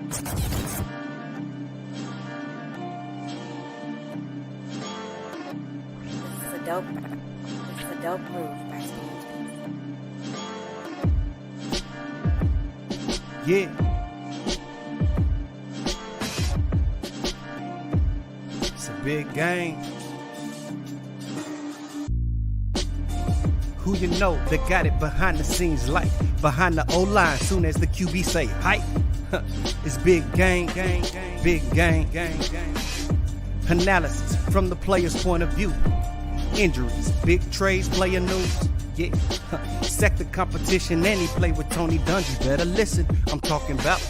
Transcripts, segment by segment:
It's a dope move by Steve. Yeah. It's a big game. Who you know that got it behind the scenes like behind the O-line soon as the QB say hype? It's big game, big game. Analysis from the player's point of view. Injuries, big trades, player news. Yeah, sector competition, and he play with Tony Dungy. Better listen, I'm talking about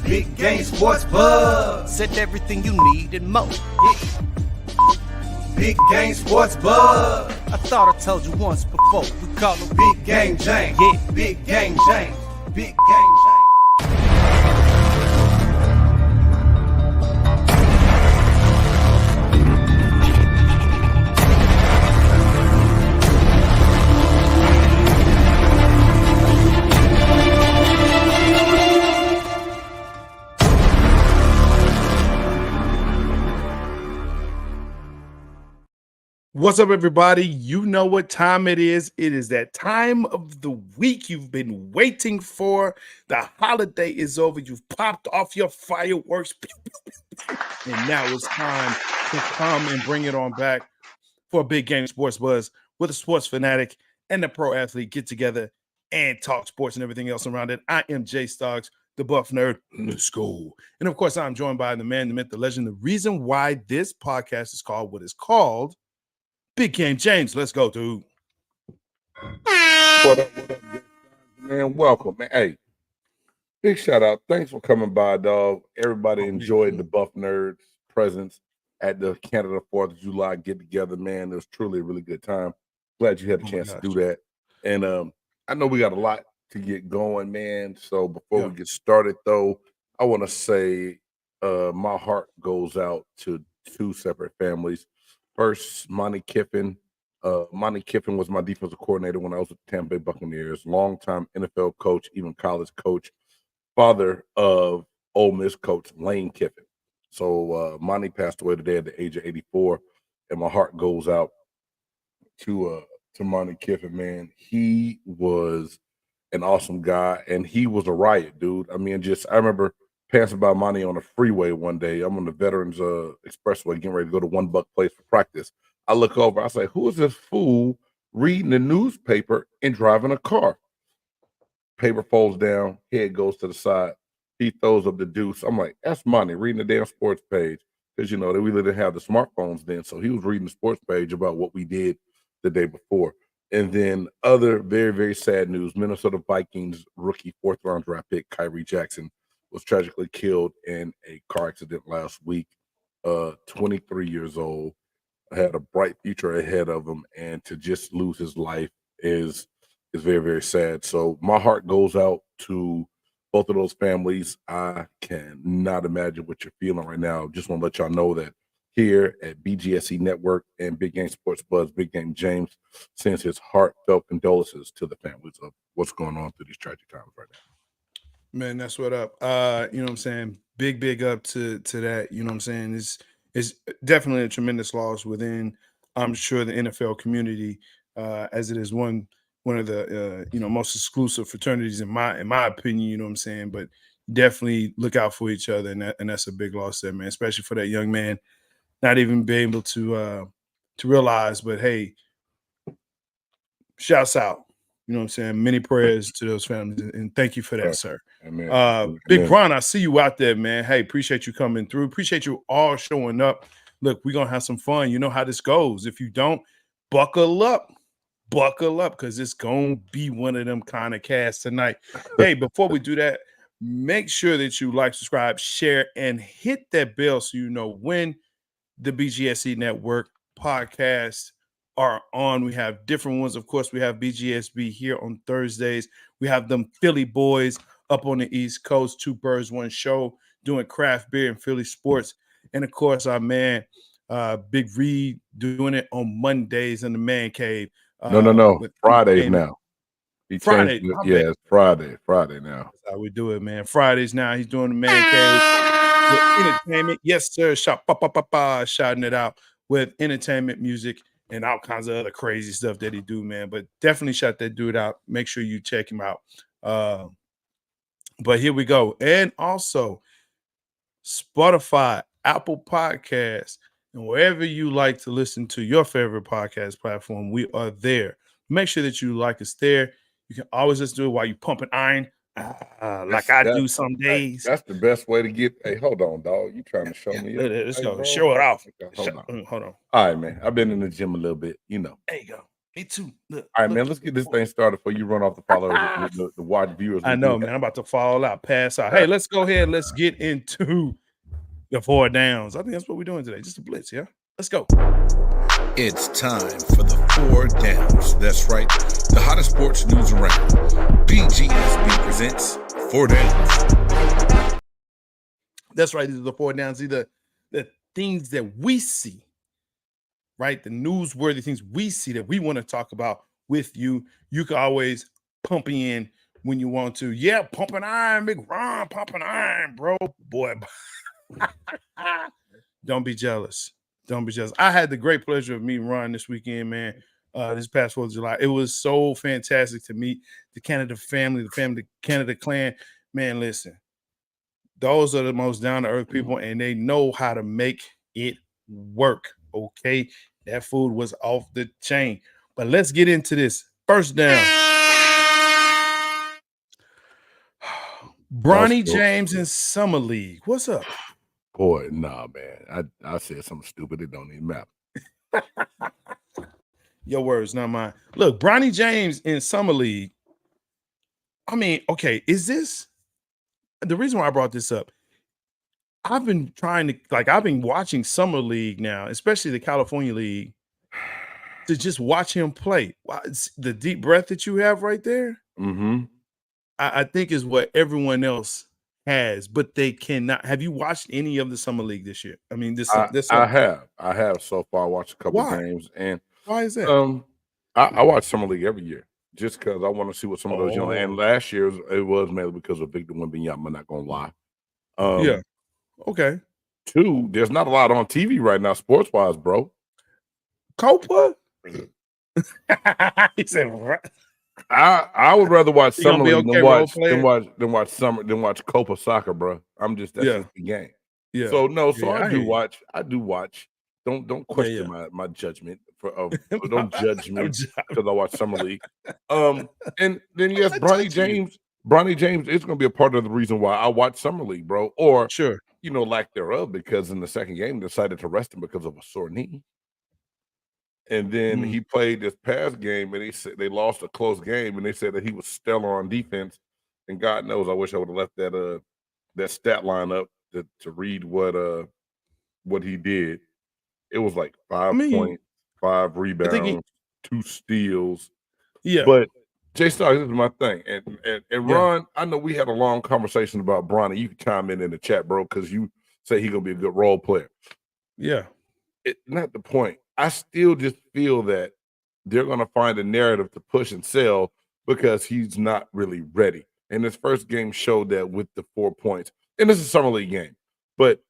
Big Game Sports Buzz. Said everything you need and more. Yeah. Big Game Sports Buzz. I thought I told you once before. We call him Big Game James. Yeah, Big Game James. Big Game James. What's up, everybody? You know what time it is. It is that time of the week you've been waiting for. The holiday is over. You've popped off your fireworks. And now it's time to come and bring it on back for a Big Game Sports Buzz with a sports fanatic and a pro athlete get together and talk sports and everything else around it. I am Jay Stoggs, the buff nerd. Let's go. And of course, I'm joined by the man, the myth, the legend. The reason why this podcast is called what it's called, Big Game James. Let's go, dude. What up, man? Welcome, man. Hey, big shout out. Thanks for coming by, dog. Everybody enjoyed the Buff Nerds presence at the Canada 4th of July get together, man. It was truly a really good time. Glad you had a chance to do that. And I know we got a lot to get going, man. So before we get started, though, I want to say my heart goes out to two separate families. First, Monty Kiffin. Monty Kiffin was my defensive coordinator when I was with the Tampa Bay Buccaneers. Longtime NFL coach, even college coach. Father of Ole Miss coach Lane Kiffin. So Monty passed away today at the age of 84, and my heart goes out to Monty Kiffin, man. He was an awesome guy, and he was a riot, dude. I mean, I remember passing by Monty on the freeway one day. I'm on the Veterans Expressway getting ready to go to One Buck Place for practice. I look over, I say, who is this fool reading the newspaper and driving a car? Paper folds down, head goes to the side. He throws up the deuce. I'm like, that's Monty reading the damn sports page. Because, you know, they really didn't have the smartphones then. So he was reading the sports page about what we did the day before. And then other very, very sad news, Minnesota Vikings rookie 4th-round draft pick Kyrie Jackson was tragically killed in a car accident last week. 23 years old, had a bright future ahead of him, and to just lose his life is very, very sad. So my heart goes out to both of those families. I cannot imagine what you're feeling right now. Just want to let y'all know that here at BGSE Network and Big Game Sports Buzz, Big Game James sends his heartfelt condolences to the families of what's going on through these tragic times right now. Man, that's what up. You know what I'm saying? Big up to that. You know what I'm saying? It's definitely a tremendous loss within, I'm sure, the NFL community, as it is one of the most exclusive fraternities in my opinion, you know what I'm saying? But definitely look out for each other, and that's a big loss there, man, especially for that young man not even being able to realize, but hey, shouts out. You know what I'm saying? Many prayers to those families, and thank you for that, sir. Amen. Big Bron, I see you out there, man. Hey, appreciate you coming through. Appreciate you all showing up. Look, we're going to have some fun. You know how this goes. If you don't, buckle up, because it's going to be one of them kind of casts tonight. Hey, before we do that, make sure that you like, subscribe, share, and hit that bell so you know when the BGSE Network podcasts are on. We have different ones. Of course, we have BGSB here on Thursdays. We have them Philly boys up on the East Coast, 2 birds, 1 show, doing craft beer and Philly sports. And of course, our man, Big Reed, doing it on Mondays in the man cave. No. Fridays now. He changed Friday. it. My Yeah, bad. it's Friday. Friday now. That's how we do it, man. Fridays now. He's doing the man cave with entertainment. Yes, sir. Shouting it out with entertainment, music, and all kinds of other crazy stuff that he do, man. But definitely shout that dude out. Make sure you check him out. But here we go. And also Spotify, Apple Podcasts, and wherever you like to listen to your favorite podcast platform, we are there. Make sure that you like us there. You can always listen to it while you pumping iron, like I do some days. That's the best way to get. Hey, hold on, dog. You trying to show me? Let's Hey, go. bro. Show it off. Okay, Hold on. All right, man. I've been in the gym a little bit, you know. There you go. Me too. Look, All right, man. Let's get this thing started before you run off the followers, the watch viewers. I know, man. I'm about to fall out, pass out. Hey, let's go ahead. Let's get into the 4 downs. I think that's what we're doing today. Just a blitz, yeah? Let's go. It's time for the 4 downs. That's right. The hottest sports news around. BGSB presents 4 downs. That's right. These are the 4 downs. These are the things that we see, right? The newsworthy things we see that we want to talk about with you. You can always pump in when you want to. Yeah, pumping iron, Big Ron, pumping iron, bro. Boy. Don't be jealous. Don't be jealous. I had the great pleasure of meeting Ron this weekend, man. This past 4th of July. It was so fantastic to meet the Canada family, the Canada clan. Man, listen, those are the most down-to-earth people, and they know how to make it work, okay? That food was off the chain. But let's get into this. First down. Bronny James in Summer League. What's up? Boy, nah, man. I said something stupid. It don't even matter. Your words, not mine. Look, Bronny James in Summer League. I mean, okay, is this the reason why I brought this up? I've been watching Summer League now, especially the California League, to just watch him play. The deep breath that you have right there, I think is what everyone else has, but they cannot. Have you watched any of the Summer League this year? I mean, I have so far watched a couple games, and why is that? I watch Summer League every year just because I want to see what some of those young. And last year it was mainly because of Victor Wembanyama. I'm not gonna lie. Yeah. Okay. 2, there's not a lot on TV right now, sports wise, bro. Copa. He said, I would rather watch Summer League than watch Copa soccer, bro. That's just the game. Yeah. So I do watch. Don't question my judgment. Don't judge me because I watch Summer League. And then yes, Bronny James is going to be a part of the reason why I watch Summer League, bro. Or lack thereof, because in the second game decided to rest him because of a sore knee. And then he played this past game, and they lost a close game, and they said that he was stellar on defense. And God knows, I wish I would have left that stat line up to read what he did. It was like 5 points, 5 rebounds, 2 steals. Yeah. But J-Star, this is my thing. And Ron, I know we had a long conversation about Bronny. You can chime in the chat, bro, because you say he's going to be a good role player. Yeah. Not the point. I still just feel that they're going to find a narrative to push and sell because he's not really ready. And his first game showed that with the 4 points. And this is a Summer League game. But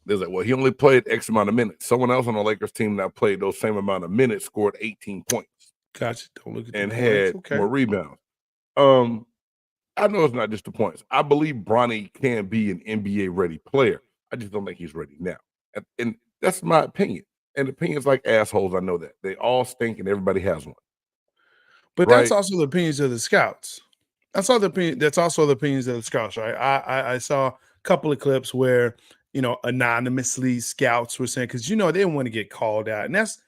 there's like, well, he only played X amount of minutes. Someone else on the Lakers team that played those same amount of minutes scored 18 points. Gotcha. Don't look at and had more rebounds. I know it's not just the points. I believe Bronny can be an NBA ready player. I just don't think he's ready now. And that's my opinion. And opinions like assholes, I know that. They all stink and everybody has one. But that's also the opinions of the scouts. That's also the opinions of the scouts, right? I saw a couple of clips where, anonymously scouts were saying, because they didn't want to get called out. And that's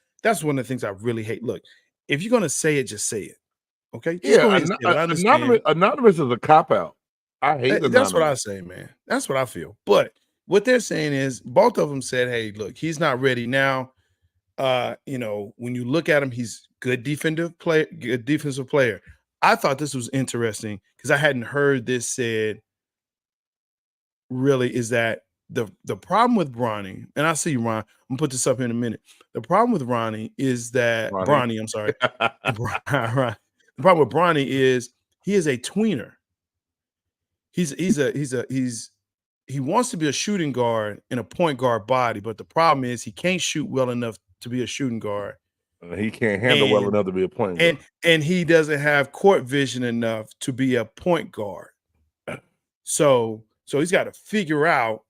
one of the things I really hate. Look, if you're gonna say it, just say it. Okay? Just anonymous is a cop-out. I hate anonymous. That's what I say, man. That's what I feel. But what they're saying is both of them said, hey, look, he's not ready now. When you look at him, he's good defensive player. I thought this was interesting because I hadn't heard this said. Really, is that the problem with Bronny? And I see you, Ron. I'm gonna put this up in a minute. The problem with Bronny is that Bronny. I'm sorry, The problem with Bronny is he is a tweener. He wants to be a shooting guard in a point guard body, but the problem is he can't shoot well enough to be a shooting guard. He can't handle well enough to be a point guard. And he doesn't have court vision enough to be a point guard. So he's got to figure out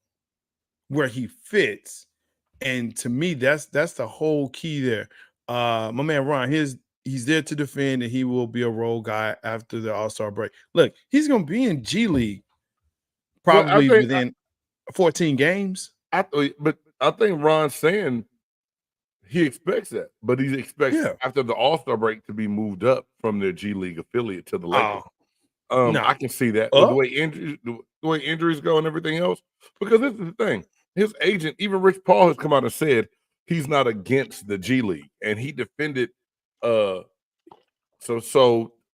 where he fits. And to me, that's the whole key there. My man Ron, he's there to defend, and he will be a role guy after the All-Star break. Look, he's going to be in G League probably within 14 games. But I think Ron's saying he expects that, but he expects after the All-Star break to be moved up from their G League affiliate to the Lakers. No. I can see that the way injuries go and everything else. Because this is the thing. His agent, even Rich Paul, has come out and said he's not against the G League, and he defended. So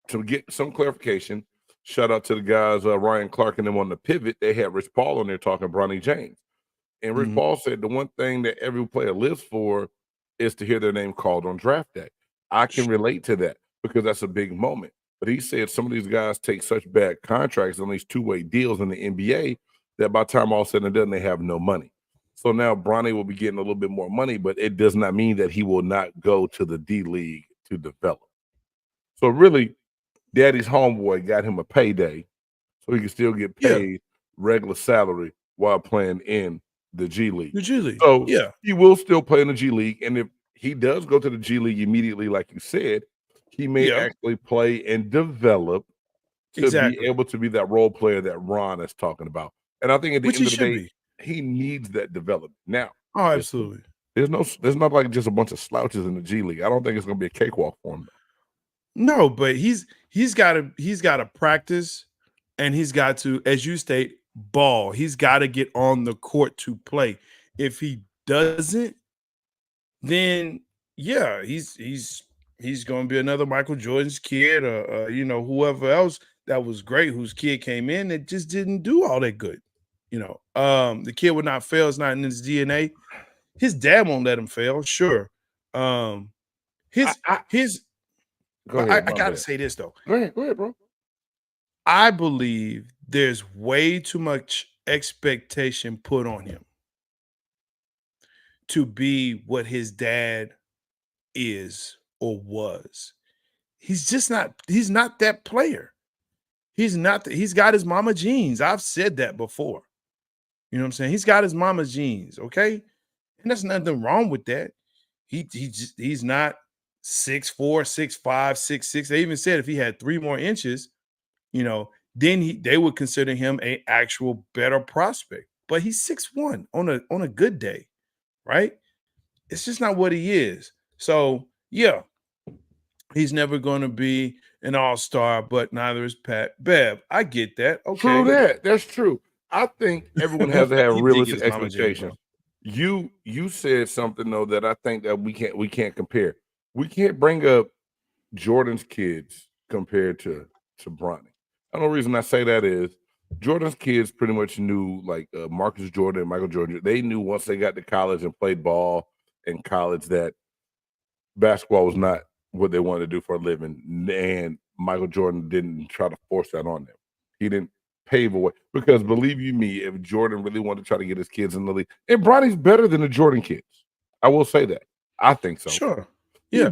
to get some clarification, shout out to the guys Ryan Clark and them on the Pivot. They had Rich Paul on there talking Bronny James, and Rich Paul said the one thing that every player lives for is to hear their name called on draft day. I can relate to that because that's a big moment. But he said some of these guys take such bad contracts on these two-way deals in the NBA that by the time all said and done, they have no money. So now Bronny will be getting a little bit more money, but it does not mean that he will not go to the D League to develop. So really, Daddy's homeboy got him a payday so he can still get paid regular salary while playing in the G League. The G League. So he will still play in the G League. And if he does go to the G League immediately, like you said, he may actually play and develop to be able to be that role player that Ron is talking about. And I think at the end of the day, he needs that development now. Oh, absolutely. There's not like just a bunch of slouches in the G League. I don't think it's going to be a cakewalk for him. No, but he's got to practice, and he's got to, as you state, ball. He's got to get on the court to play. If he doesn't, then he's going to be another Michael Jordan's kid, or whoever else that was great, whose kid came in that just didn't do all that good. The kid would not fail. It's not in his DNA. His dad won't let him fail. Sure. I gotta say this though. Go ahead, bro. I believe there's way too much expectation put on him to be what his dad is or was. He's just not. He's not that player. He's not. He's got his mama genes. I've said that before. You know what I'm saying? He's got his mama's genes, okay? And there's nothing wrong with that. He's not 6'4", 6'5", 6'6". They even said if he had 3 more inches, then they would consider him an actual better prospect. But he's 6'1" on a good day, right? It's just not what he is. So he's never going to be an all-star, but neither is Pat Bev. I get that. Okay. True that. That's true. I think everyone has to have realistic expectations. You said something though that I think that we can't compare. We can't bring up Jordan's kids compared to Bronny. The only reason I say that is Jordan's kids pretty much knew, like Marcus Jordan and Michael Jordan. They knew once they got to college and played ball in college that basketball was not what they wanted to do for a living, and Michael Jordan didn't try to force that on them. He didn't pave a way, because believe you me, if Jordan really wanted to try to get his kids in the league, and Bronny's better than the Jordan kids. I will say that. I think so. Sure. Yeah.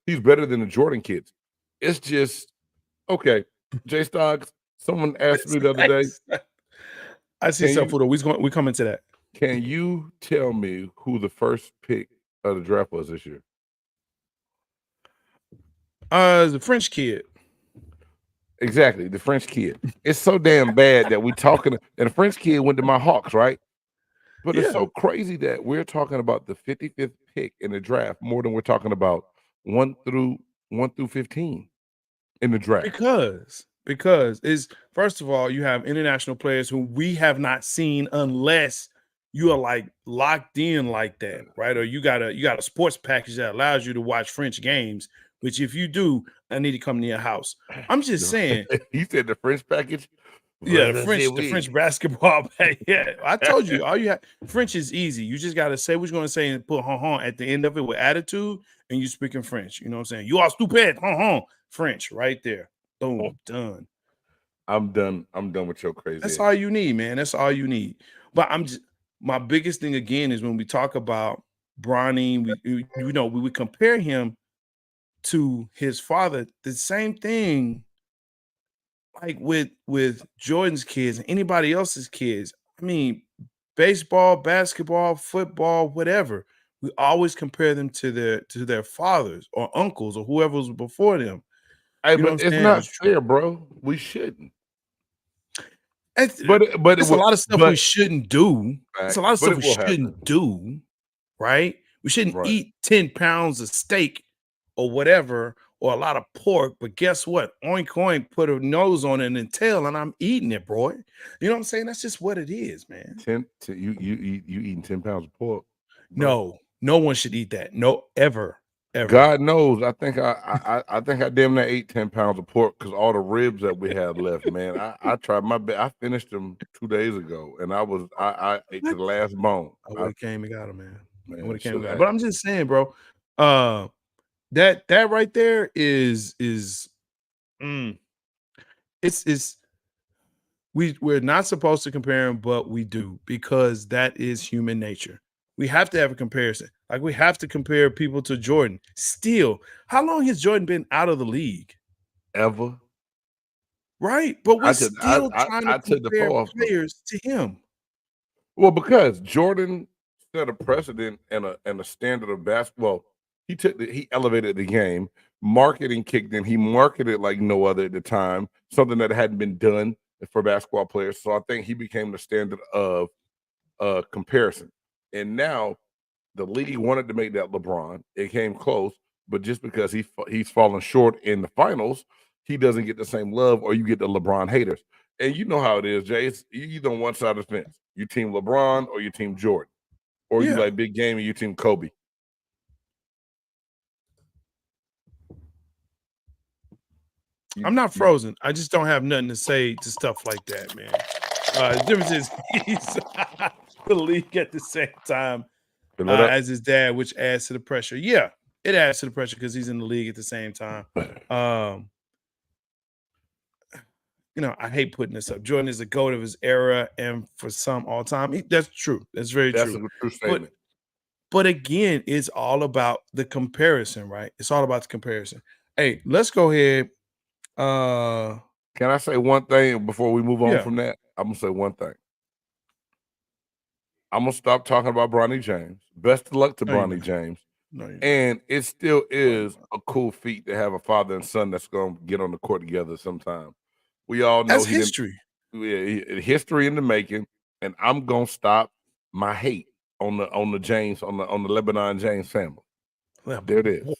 He's better than the Jordan kids. It's just, okay, Jay Stoggs, someone asked me the other day. I see something, though. We come into that. Can you tell me who the first pick of the draft was this year? The French kid. Exactly, the French kid. It's so damn bad that we talking, and the French kid went to my Hawks, right? But it's so crazy that we're talking about the 55th pick in the draft more than we're talking about 1 through 15 in the draft. Because is, first of all, you have international players who we have not seen unless you are like locked in like that, right? Or you got a sports package that allows you to watch French games, which if you do, I need to come to your house. I'm just saying. He said the French package. Yeah, the French basketball package. Yeah, I told you, French is easy. You just gotta say what you're gonna say and put hon at the end of it with attitude, and you speaking French. You know what I'm saying? You are stupid, hon. French right there. Boom, done. I'm done. I'm done with your crazy. That's all you need, man. That's all you need. But my biggest thing again is when we talk about Bronny, we would compare him to his father. The same thing, like with Jordan's kids and anybody else's kids. I mean, baseball, basketball, football, whatever. We always compare them to their fathers or uncles or whoever was before them. Hey, You know but what I'm it's saying? not fair, bro. We shouldn't. But It's a lot of stuff we shouldn't do. It's a lot of stuff we shouldn't do, right? We shouldn't eat 10 pounds of steak or whatever, or a lot of pork. But guess what? Oink oink, put a nose on it and tail, and I'm eating it, bro. You know what I'm saying? That's just what it is, man. You eating 10 pounds of pork? Bro. No one should eat that. No, ever. God knows. I think I damn near ate 10 pounds of pork because all the ribs that we had left, man. I tried my best. I finished them 2 days ago, and I ate to the last bone. I would have came and got him, man. I would have came and got him. But But I'm just saying, bro. That right there is we're not supposed to compare them, but we do, because that is human nature. We have to have a comparison. Like, we have to compare people to Jordan. Still, how long has Jordan been out of the league? Ever. Right. But we're still trying to compare players to him. Well, because Jordan set a precedent and a standard of basketball. He elevated the game. Marketing kicked in. He marketed like no other at the time, something that hadn't been done for basketball players. So I think he became the standard of comparison. And now the league wanted to make that LeBron. It came close, but just because he's fallen short in the finals, he doesn't get the same love, or you get the LeBron haters. And you know how it is, Jay. You either on one side of the fence. You team LeBron or you team Jordan. Or you like big game and you team Kobe. I'm not frozen. I just don't have nothing to say to stuff like that, man. The difference is he's the league at the same time as his dad, which adds to the pressure. Yeah, it adds to the pressure because he's in the league at the same time. I hate putting this up. Jordan is the GOAT of his era, and for some all time. That's true. That's very true. That's a true statement. But again, it's all about the comparison, right? It's all about the comparison. Hey, let's go ahead. Can I say one thing before we move on from that? I'm gonna say one thing. I'm gonna stop talking about Bronny James. Best of luck to Bronny James. And it still is a cool feat to have a father and son that's gonna get on the court together sometime. We all know that's history. History in the making. And I'm gonna stop my hate on the James on the Lebanon James family. There it is.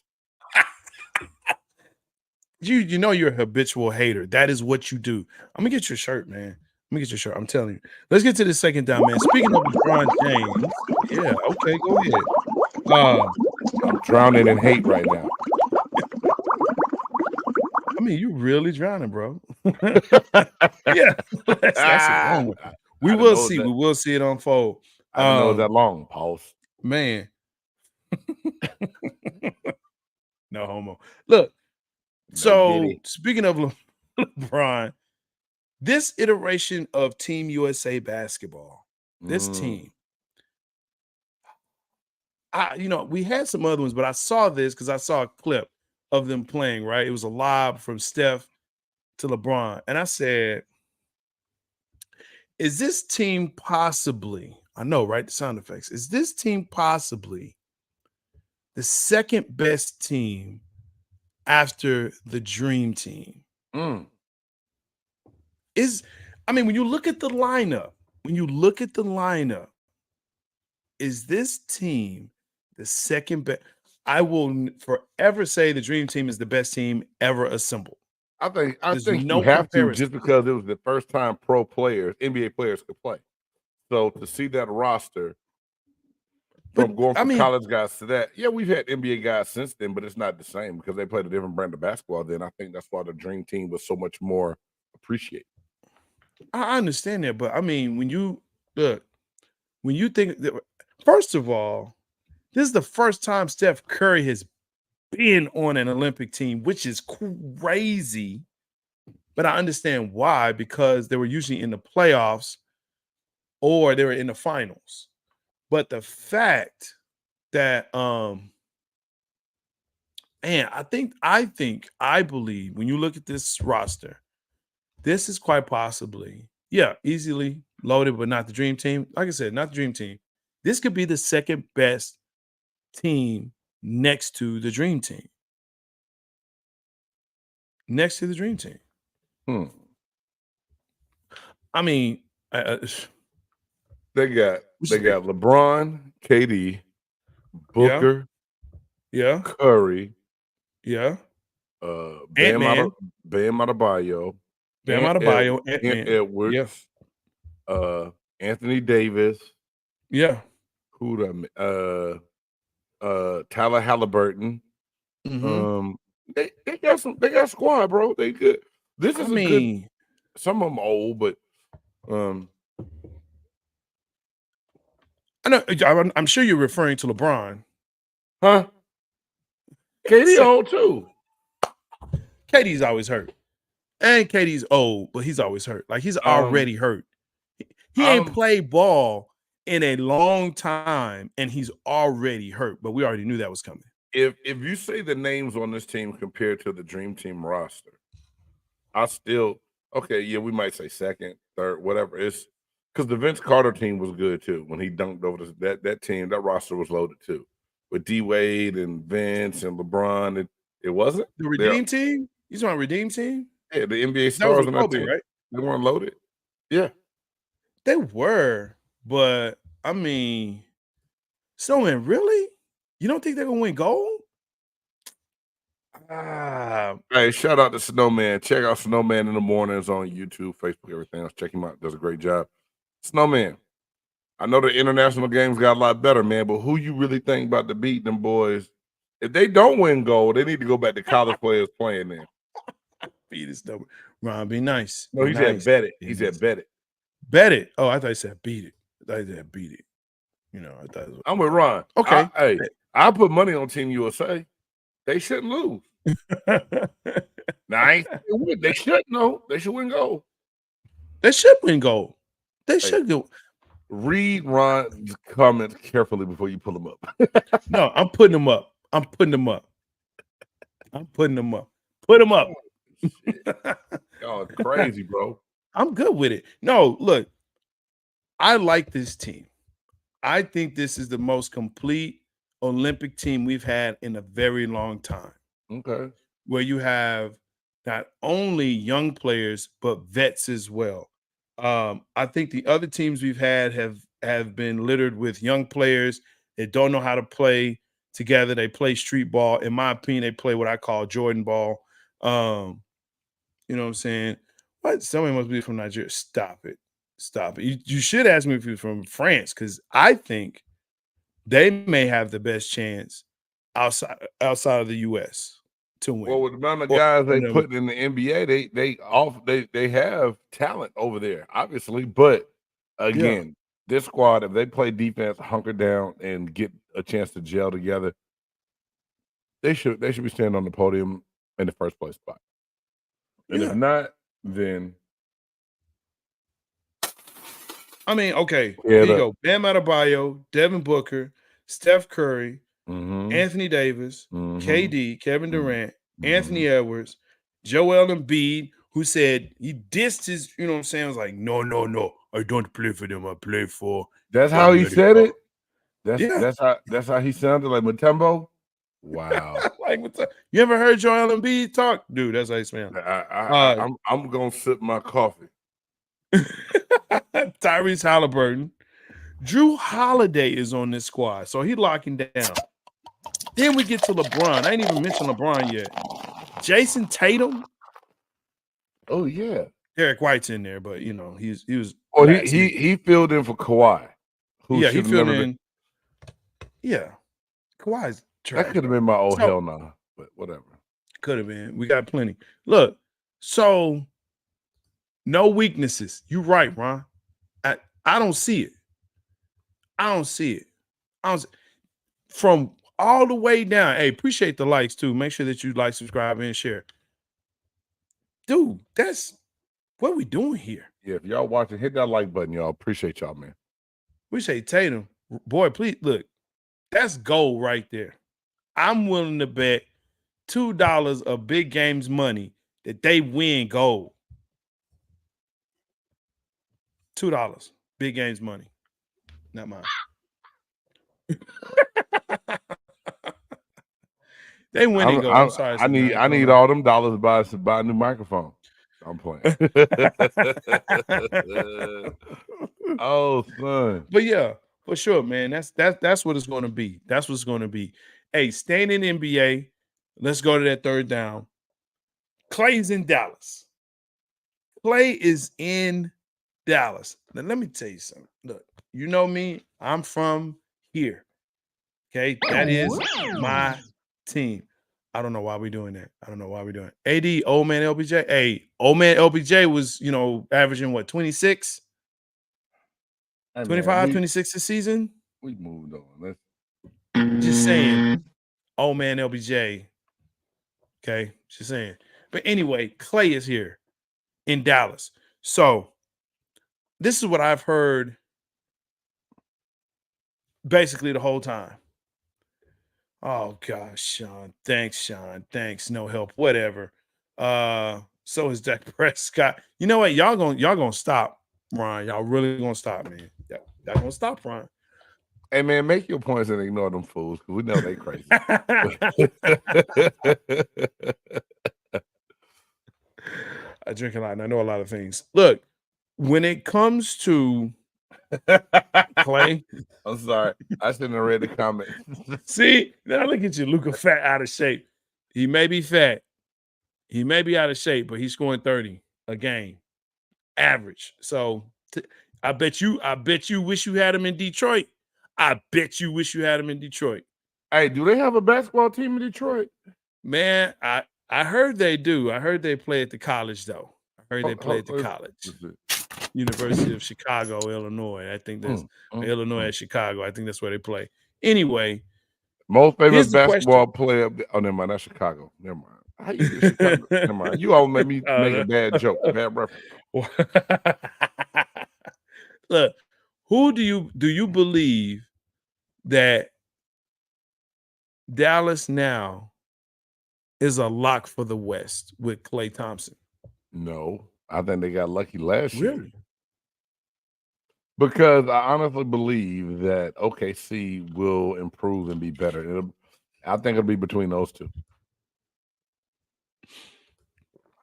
You know you're a habitual hater. That is what you do. I'm gonna get your shirt, man. Let me get your shirt. I'm telling you. Let's get to the second down, man. Speaking of LeBron James, yeah, okay, go ahead. I'm drowning in hate right now. I mean, you really drowning, bro. Yeah, that's a long one. We will see. We will see it unfold. I don't know that long, pause. Man. No homo. Look. So, speaking of LeBron, this iteration of Team USA basketball, this team, we had some other ones, but I saw this because I saw a clip of them playing, right? It was a lob from Steph to LeBron. And I said, is this team possibly, I know, right? The sound effects. Is this team possibly the second best team after the Dream Team? When you look at the lineup, is this team the second best? I will forever say the Dream Team is the best team ever assembled. I think you have to, just because it was the first time pro players, NBA players could play. So to see that roster from college guys to that, we've had NBA guys since then, but it's not the same because they played a different brand of basketball then. I think that's why the Dream Team was so much more appreciated. I understand that, but I mean, when you think that, first of all, this is the first time Steph Curry has been on an Olympic team, which is crazy. But I understand why, because they were usually in the playoffs or they were in the finals. But the fact that man, I believe when you look at this roster, this is quite possibly, easily loaded, but not the dream team. Like I said, not the dream team. This could be the second best team next to the dream team. Next to the dream team. I mean, they got LeBron, KD, Booker, Curry, Bam Adebayo, Ant-Man, Edwards, Anthony Davis, who Tyler Halliburton. They got squad, bro. They good. This is good. Some of them old, but I know. I'm sure you're referring to LeBron, huh? KD old too. KD's always hurt, and KD's old, but he's always hurt. Like he's already hurt. He ain't played ball in a long time, and he's already hurt. But we already knew that was coming. If you say the names on this team compared to the Dream Team roster, I still we might say second, third, whatever. It's because the Vince Carter team was good too when he dunked over that team. That roster was loaded too with D Wade and Vince and LeBron. It wasn't the Redeem team. You talking about Redeem team? Yeah, the NBA stars on that team, right? They weren't loaded. Yeah, they were, but I mean, Snowman, really? You don't think they're gonna win gold? Hey, shout out to Snowman. Check out Snowman in the mornings on YouTube, Facebook, everything else. Check him out. Does a great job. Snowman, I know the international games got a lot better, man, but who you really think about to beat them boys? If they don't win gold, they need to go back to college players playing there. Beat his number. Ron, be nice. No, he said bet it. He said bet it. Bet it. Oh, I thought he said beat it. I thought he said beat it. You know, I thought it was... I'm with Ron. Okay. I put money on Team USA. They shouldn't lose. Now, they should know. They should win gold. They should win gold. They should go. Read Ron's comments carefully before you pull them up. No, I'm putting them up. Put them up. Put them up. Oh, crazy, bro. I'm good with it. No, look, I like this team. I think this is the most complete Olympic team we've had in a very long time. Okay. Where you have not only young players, but vets as well. I think the other teams we've had have been littered with young players that don't know how to play together. They play street ball. In my opinion, they play what I call Jordan ball. You know what I'm saying? What? Somebody must be from Nigeria. Stop it. You should ask me if you're from France, because I think they may have the best chance outside of the U.S. to win. Well, with the amount of guys they put in the NBA, they have talent over there, obviously. But again, this squad, if they play defense, hunker down, and get a chance to gel together, they should be standing on the podium in the first place spot. And if not, then I mean, okay, here you go. Bam Adebayo, Devin Booker, Steph Curry, Anthony Davis, KD, Kevin Durant, Anthony Edwards, Joel Embiid, who said he dissed his, you know what I'm saying? I was like, no, I don't play for them. I play for. That's how he said it. That's how he sounded, like Mutombo. Wow. You ever heard Joel Embiid talk? Dude, that's how he sounded. I'm gonna sip my coffee. Tyrese Halliburton. Drew Holiday is on this squad, so he's locking down. Then we get to LeBron. I ain't even mentioned LeBron yet. Jason Tatum. Oh yeah. Derek White's in there, but you know he was. Oh, he filled in for Kawhi. He filled in. Yeah, Kawhi's trash. That could have been my old hell nah, but whatever. Could have been. We got plenty. Look, so no weaknesses. You right, Ron. I don't see it. From all the way down. Hey, appreciate the likes too. Make sure that you like, subscribe, and share. Dude, that's what we doing here. Yeah, if y'all watching, hit that like button, y'all. Appreciate y'all, man. We say Tatum, boy, please look. That's gold right there. I'm willing to bet $2 of big games money that they win gold. $2 big games money, not mine. They winning gold. I'm sorry. I need all them dollars to buy a new microphone. I'm playing. Oh, son. But yeah, for sure, man. That's what it's going to be. That's what's going to be. Hey, staying in NBA. Let's go to that third down. Klay's in Dallas. Klay is in Dallas. Now, let me tell you something. Look, you know me. I'm from here. Okay, that is my team. I don't know why we're doing that. I don't know why we're doing it. AD, old man LBJ. Hey, old man LBJ was, averaging what, 26? 25, 26 this season? We moved on. Just saying. Old man LBJ. Okay, just saying. But anyway, Klay is here in Dallas. So this is what I've heard basically the whole time. Oh gosh, Sean. Thanks. No help. Whatever. So is Dak Prescott. You know what? Y'all gonna stop, Ron. Y'all really gonna stop, man. Y'all gonna stop, Ron. Hey man, make your points and ignore them fools because we know they crazy. I drink a lot and I know a lot of things. Look, when it comes to Klay, I'm sorry. I shouldn't have read the comment. See, now look at you, Luka, fat, out of shape. He may be fat. He may be out of shape, but he's scoring 30 a game, average. So I bet you wish you had him in Detroit. I bet you wish you had him in Detroit. Hey, do they have a basketball team in Detroit? Man, I heard they do. I heard they play at the college, though. I heard they play at the college. University of Chicago, Illinois. I think that's Illinois at Chicago. I think that's where they play. Anyway. Most famous basketball player. Oh, never mind. That's Chicago. Never mind. How you get Chicago? Never mind. You all made me make a bad joke. Bad reference. Look, who do you believe that Dallas now is a lock for the West with Klay Thompson? No, I think they got lucky last year. Really? Because I honestly believe that OKC will improve and be better. I think it'll be between those two.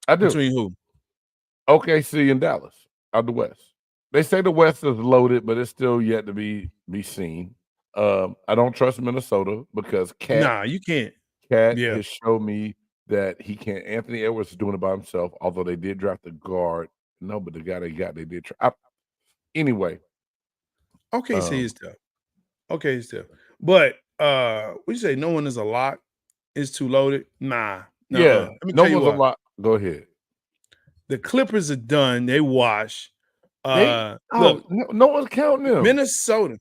I do. Between who? OKC and Dallas out the West. They say the West is loaded, but it's still yet to be seen. I don't trust Minnesota because Cat. Nah, you can't. Cat has showed me that he can't. Anthony Edwards is doing it by himself, although they did draft the guard. No, but the guy they got, they did try. Anyway. OKC is tough. Okay, it's tough. But what you say? No one is a lock. It's too loaded. Nah. Yeah. No one's a lock. Go ahead. The Clippers are done. They wash. Look, no one's counting them. Minnesota.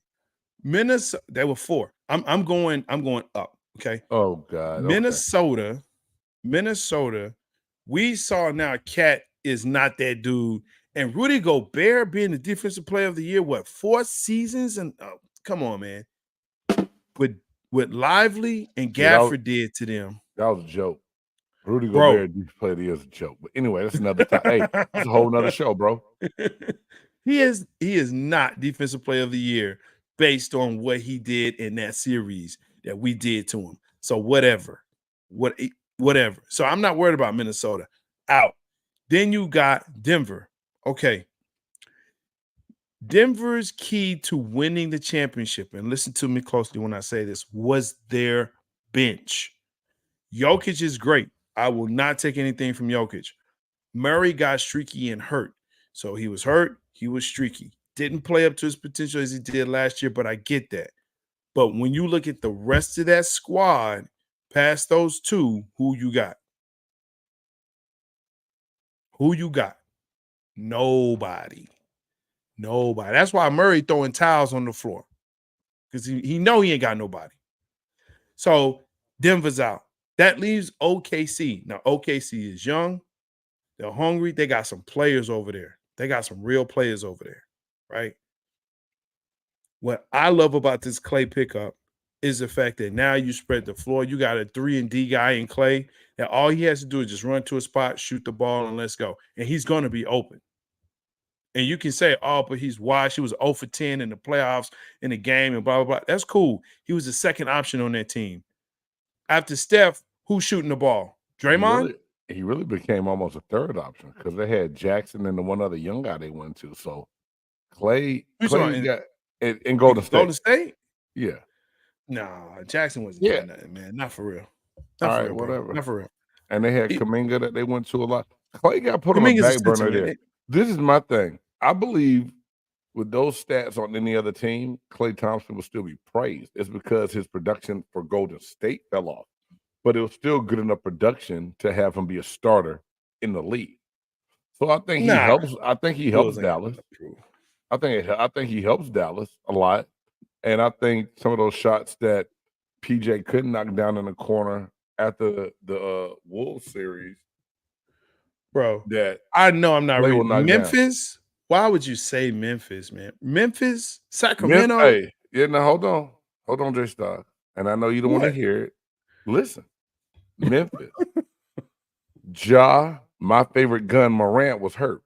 They were 4. I'm going up. Okay. Oh God. Minnesota. We saw now Cat is not that dude. And Rudy Gobert being the defensive player of the year, 4 seasons? And come on, man. What Lively and Gafford did to them. That was a joke. Rudy Gobert defensive player of the year is a joke. But anyway, that's another time. Hey, it's a whole nother show, bro. He is not defensive player of the year based on what he did in that series that we did to him. So whatever. So I'm not worried about Minnesota. Out. Then you got Denver. Okay. Denver's key to winning the championship, and listen to me closely when I say this, was their bench. Jokic is great. I will not take anything from Jokic. Murray got streaky and hurt. So he was hurt. He was streaky. Didn't play up to his potential as he did last year, but I get that. But when you look at the rest of that squad, past those two, who you got? Who you got? Nobody. That's why Murray throwing towels on the floor, because he know he ain't got nobody. So Denver's out. That leaves OKC. Now, OKC is young. They're hungry. They got some players over there. They got some real players over there, right? What I love about this Klay pickup is the fact that now you spread the floor. You got a 3-and-D guy in Klay that all he has to do is just run to a spot, shoot the ball, and let's go. And he's going to be open. And you can say, oh, but he's washed. He was 0 for 10 in the playoffs in the game and blah, blah, blah. That's cool. He was the second option on that team. After Steph, who's shooting the ball? Draymond? He really became almost a third option because they had Jackson and the one other young guy they went to. So Klay got in Golden State. Golden State? Yeah. No, Jackson wasn't doing nothing, man. Not for real. Not All for right, real, whatever. Bro. Not for real. And they had Kuminga that they went to a lot. Klay got put on a back burner there. This is my thing. I believe with those stats on any other team, Klay Thompson will still be praised. It's because his production for Golden State fell off. But it was still good enough production to have him be a starter in the league. So I think he helps. I think he helps Dallas. I think he helps Dallas a lot. And I think some of those shots that PJ couldn't knock down in the corner after the Wolves series, bro. That I know I'm not reading. Memphis. Down. Why would you say Memphis, man? Memphis, Sacramento. Hold on, J Star. And I know you don't want to hear it. Listen, Memphis. My favorite gun, Morant, was hurt.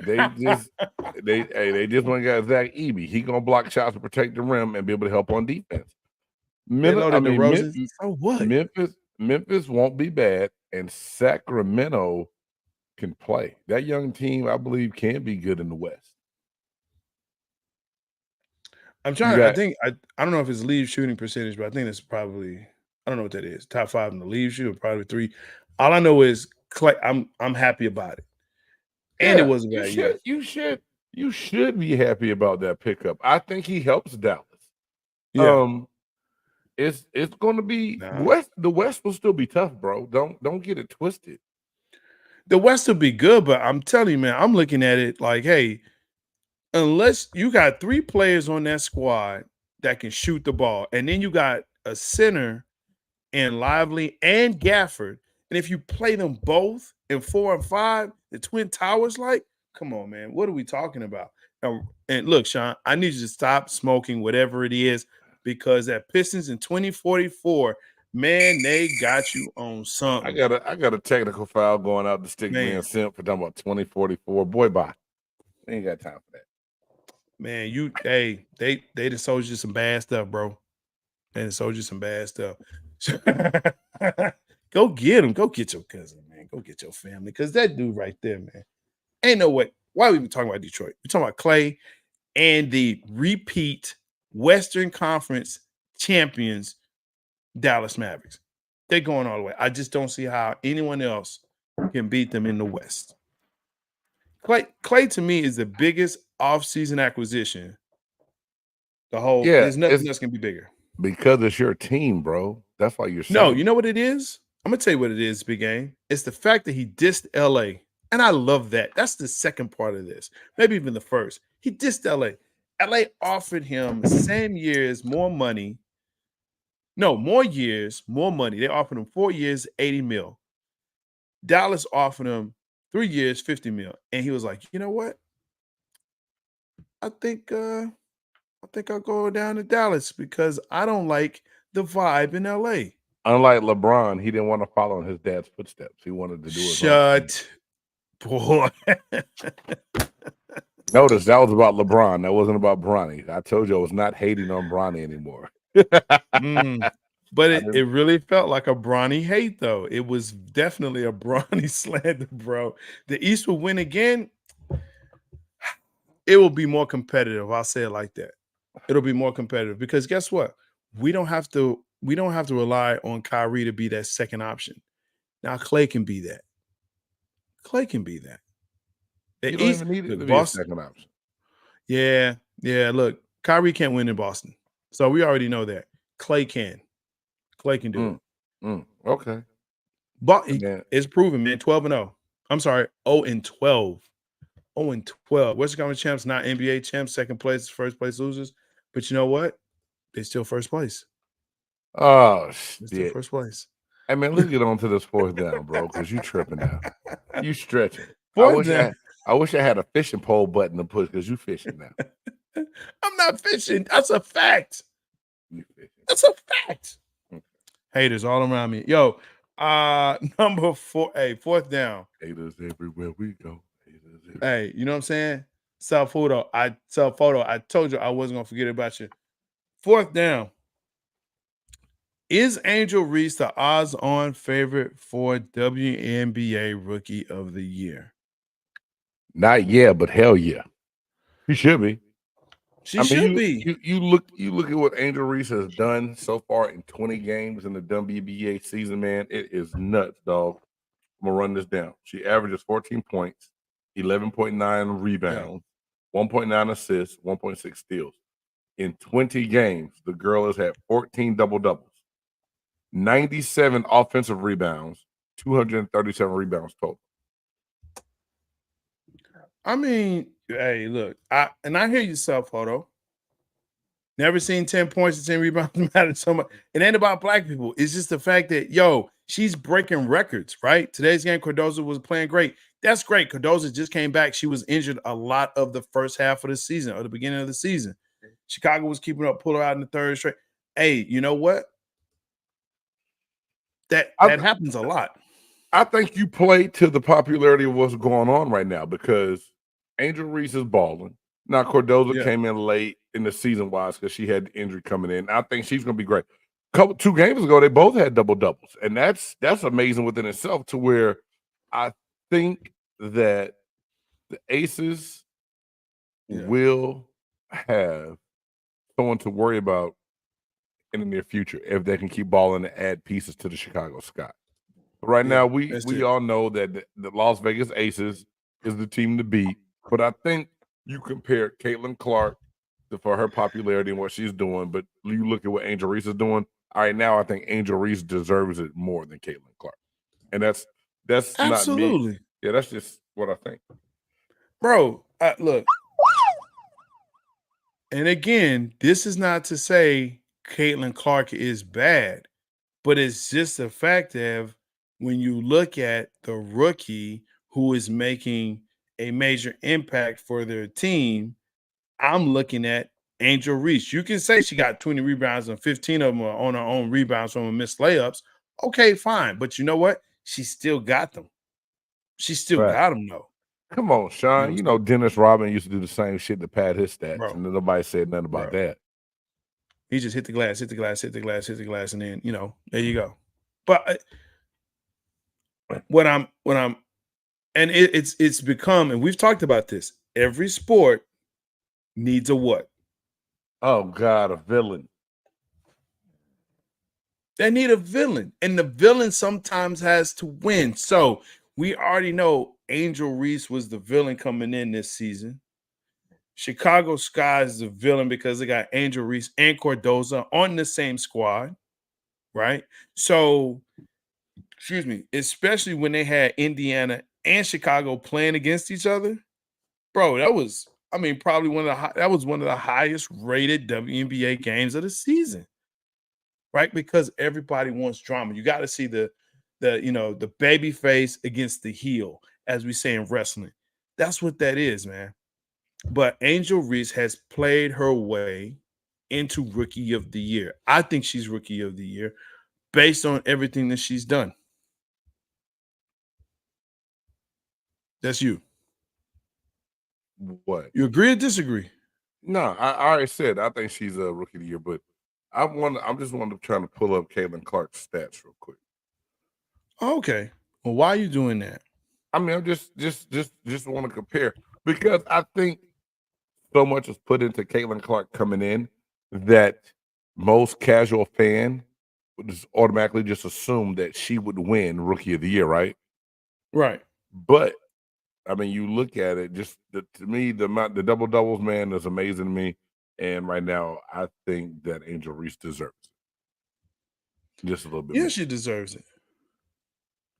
They just went and got Zach Edey. He gonna block shots to protect the rim and be able to help on defense. Memphis won't be bad, and Sacramento can play. That young team, I believe, can be good in the West. I'm trying. I think I don't know if it's leave shooting percentage, but I think it's probably, I don't know what that is. Top 5 in the leave shooting, probably 3. All I know is Klay. I'm happy about it. And it wasn't bad yet. You should be happy about that pickup. I think he helps Dallas. Yeah. It's going to be the West will still be tough, bro. Don't get it twisted. The West will be good, but I'm telling you, man, I'm looking at it like, hey, unless you got 3 players on that squad that can shoot the ball, and then you got a center in Lively and Gafford, and if you play them both in 4 and 5, the Twin Towers, like, come on, man, what are we talking about? And look, Sean, I need you to stop smoking whatever it is, because that Pistons in 2044, man, they got you on something. I got a technical foul going out to stick me and Simp for talking about 2044. Boy, bye. They ain't got time for that. Man, they done sold you some bad stuff, bro. They done sold you some bad stuff. Go get him. Go get your cousin, man. Go get your family. Because that dude right there, man, ain't no way. Why are we even talking about Detroit? We're talking about Klay and the repeat Western Conference champions, Dallas Mavericks. They're going all the way. I just don't see how anyone else can beat them in the West. Klay to me is the biggest offseason acquisition. There's nothing else can be bigger. Because it's your team, bro. That's why you're saying. No, you know what it is? I'm going to tell you what it is, Big Game. It's the fact that he dissed LA. And I love that. That's the second part of this. Maybe even the first. He dissed LA. LA offered him the same years, more money. No, more years, more money. They offered him 4 years, 80 mil. Dallas offered him 3 years, 50 mil. And he was like, you know what? I think I'll go down to Dallas because I don't like the vibe in LA. Unlike LeBron, he didn't want to follow in his dad's footsteps. He wanted to do his own thing. Boy. Notice that was about LeBron. That wasn't about Bronny. I told you I was not hating on Bronny anymore. But it really felt like a Bronny hate, though. It was definitely a Bronny slander, bro. The East will win again. It will be more competitive. I'll say it like that. It'll be more competitive because guess what? We don't have to rely on Kyrie to be that second option. Now Klay can be that. Klay can be that. You don't even need it to be a second option. Yeah. Look, Kyrie can't win in Boston. So we already know that. Klay can. Klay can do it. Okay. But it's proven, man. 12-0. I'm sorry, 0-12. 0-12. Western Conference champs, not NBA champs. Second place, first place losers. But you know what? They're still first place. Oh It's the shit. first place. Hey man, let's get on to this fourth down, bro, because you tripping now. You stretching. Fourth down. I wish I had a fishing pole button to push because you fishing now. I'm not fishing. That's a fact. You fishing. That's a fact. Okay. Haters all around me. Yo, number 4. Hey, fourth down. Haters everywhere we go. Haters everywhere. Hey, you know what I'm saying? Self-photo. I told you I wasn't gonna forget about you. Fourth down. Is Angel Reese the odds-on favorite for WNBA Rookie of the Year? Not yet, but hell yeah. He should be. She should be. You look at what Angel Reese has done so far in 20 games in the WNBA season, man. It is nuts, dog. I'm gonna run this down. She averages 14 points, 11.9 rebounds, 1.9 assists, 1.6 steals. In 20 games, the girl has had 14 double-doubles, 97 offensive rebounds, 237 rebounds total. I mean, hey, look, I hear you, Self-photo. Never seen 10 points and 10 rebounds matter so much. It ain't about black people. It's just the fact that, she's breaking records, right? Today's game, Cardozo was playing great. That's great. Cardozo just came back. She was injured a lot of the first half of the season or the beginning of the season. Chicago was keeping up, pull her out in the third straight. Hey, you know what? That happens a lot. I think you play to the popularity of what's going on right now because Angel Reese is balling. Now, Cardozo came in late in the season-wise because she had the injury coming in. I think she's going to be great. 2 games ago, they both had double-doubles, and that's amazing within itself to where I think that the Aces will have someone to worry about in the near future if they can keep balling and add pieces to the Chicago Sky. Right now, we all know that the Las Vegas Aces is the team to beat, but I think you compare Caitlin Clark for her popularity and what she's doing, but you look at what Angel Reese is doing. All right, now I think Angel Reese deserves it more than Caitlin Clark, and that's absolutely not me. Yeah, that's just what I think, bro. Look, and again, this is not to say Caitlin Clark is bad, but it's just the fact of when you look at the rookie who is making a major impact for their team, I'm looking at Angel Reese. You can say she got 20 rebounds and 15 of them are on her own rebounds from missed layups. Okay, fine. But you know what? She still got them. She still got them, though. Come on, Sean. You know Dennis Rodman used to do the same shit to pad his stats, and nobody said nothing about that. He just hit the glass, hit the glass, hit the glass, hit the glass, and then, there you go. But it's become, and we've talked about this, every sport needs a what? Oh, God, a villain. They need a villain, and the villain sometimes has to win. So we already know Angel Reese was the villain coming in this season. Chicago Sky is the villain because they got Angel Reese and Cardozo on the same squad, right? So, excuse me, especially when they had Indiana and Chicago playing against each other, bro, that was, probably one of the highest rated WNBA games of the season, right? Because everybody wants drama. You got to see the baby face against the heel, as we say in wrestling. That's what that is, man. But Angel Reese has played her way into Rookie of the Year. I think she's Rookie of the Year based on everything that she's done. That's you. What? You agree or disagree? No, I already said I think she's a Rookie of the Year, but I'm just trying to pull up Caitlin Clark's stats real quick. Okay. Well, why are you doing that? I'm just want to compare because I think so much is put into Caitlin Clark coming in that most casual fan would just automatically just assume that she would win Rookie of the Year, right? Right. But you look at it, to me, the double doubles, man, is amazing to me. And right now, I think that Angel Reese deserves it. Just a little bit. Yeah, more. she deserves it.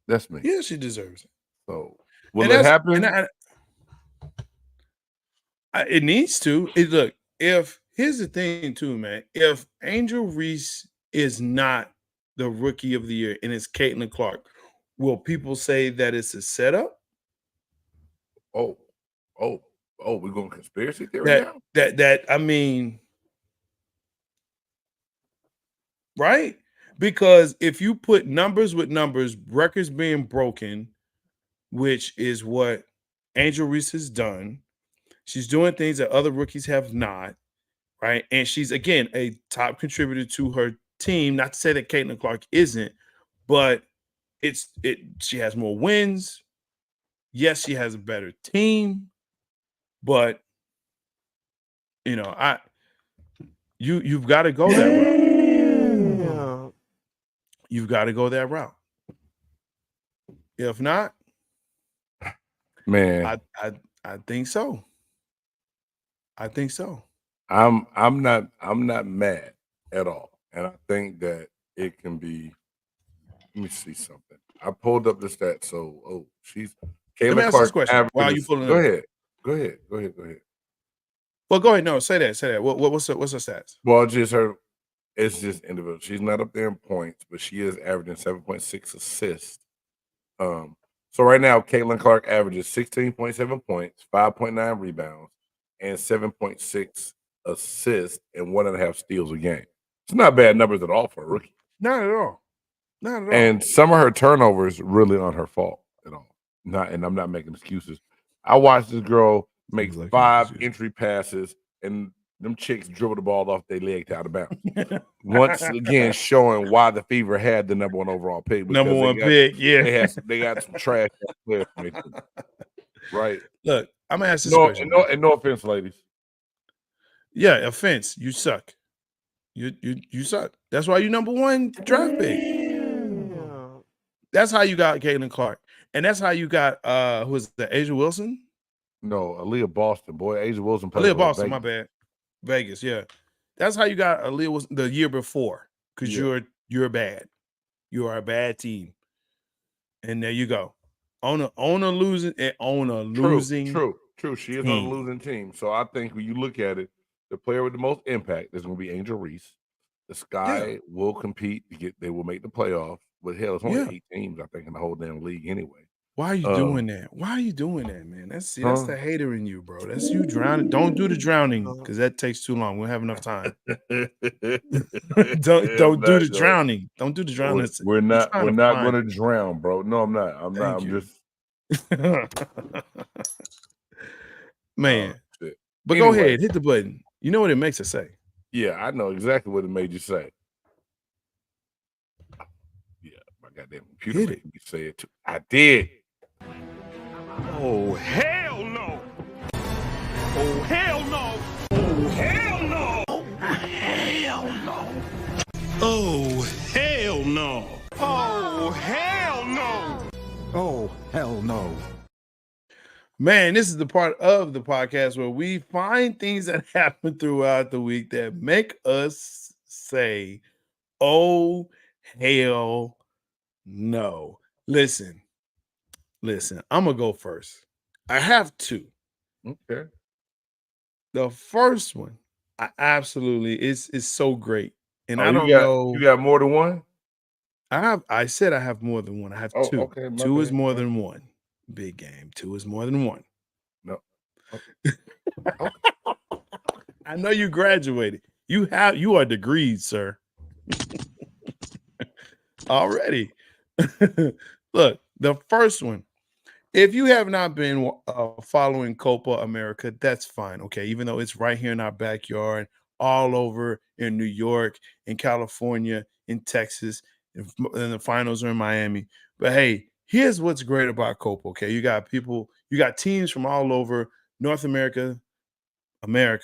That's me. Yeah, she deserves it. So, will it happen? It needs to. Look, here's the thing too, man. If Angel Reese is not the rookie of the year and it's Caitlin Clark, will people say that it's a setup? We're going conspiracy theory now? That I mean, right? Because if you put numbers with numbers, records being broken, which is what Angel Reese has done, she's doing things that other rookies have not, right? And she's, again, a top contributor to her team. Not to say that Caitlin Clark isn't, but she has more wins. Yes, she has a better team, but you've got to go that route. You've got to go that route. If not, man, I think so. I think so. I'm not mad at all, and I think that it can be. Let me see something. I pulled up the stats. So, she's Caitlin Let me ask Clark this question. Why are you pulling Go it up? Go ahead. Well, go ahead. No, say that. What's the stats? Well, it's just individual. She's not up there in points, but she is averaging 7.6 assists. So right now, Caitlin Clark averages 16.7 points, 5.9 rebounds, and 7.6 assists and 1.5 steals a game. It's not bad numbers at all for a rookie. Not at all. And some of her turnovers really aren't her fault at all. And I'm not making excuses. I watched this girl make 5 entry passes, and them chicks dribble the ball off their leg to out of bounds. Once again, showing why the Fever had the number 1 overall pick. Number 1 pick, yeah. They got some trash players, right? Look, I'm gonna ask this question. No offense, ladies. Yeah, offense. You suck. You suck. That's why you number 1 draft pick. That's how you got Caitlin Clark, and that's how you got who is that? Asia Wilson? No, Aaliyah Boston. Boy, Asia Wilson. Aaliyah Boston. My bad. Vegas. Yeah, that's how you got Aaliyah Wilson the year before. Because you're bad. You are a bad team, and there you go. On a losing. True. She is on a losing team. So I think when you look at it, the player with the most impact is going to be Angel Reese. The Sky will compete they will make the playoffs. But hell, it's only 8 teams, I think, in the whole damn league anyway. Why are you doing that? Why are you doing that, man? That's the hater in you, bro. That's you drowning. Don't do the drowning because that takes too long. We don't have enough time. don't do the drowning. Don't do the drowning. We're not going to drown, bro. No, I'm not. I'm just man. But anyway, go ahead, hit the button. You know what it makes it say. Yeah, I know exactly what it made you say. Yeah, my goddamn computer made me say it too. I did. Oh, hell no. Oh, hell no. Oh, hell no. Oh, hell no. Oh, hell no. Oh, hell no. Oh, hell no. Man, this is the part of the podcast where we find things that happen throughout the week that make us say, oh, hell no. Listen, I'm going to go first. I have 2. Okay. The first one, I absolutely, is so great. And I don't know. You got more than 1? I said I have more than 1. I have 2. Okay, 2 is more than 1. Big game. 2 is more than 1. No. Okay. I know you graduated. You are degrees, sir. Already. Look, the first one. If you have not been following Copa America, that's fine. Okay, even though it's right here in our backyard, all over in New York, in California, in Texas, and the finals are in Miami. But hey, here's what's great about Copa. Okay, you got teams from all over North America and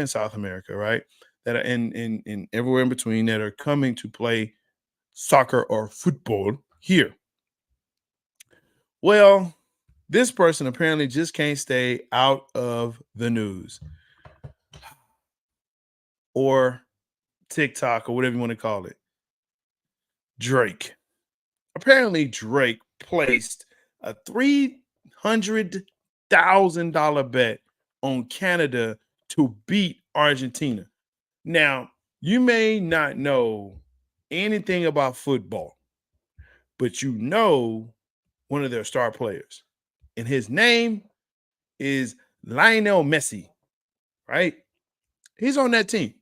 South America, right? That are in everywhere in between that are coming to play soccer or football here. Well, this person apparently just can't stay out of the news or TikTok or whatever you want to call it. Apparently Drake placed a $300,000 bet on Canada to beat Argentina. Now, You may not know anything about football, but you know one of their star players. And his name is Lionel Messi, right? He's on that team.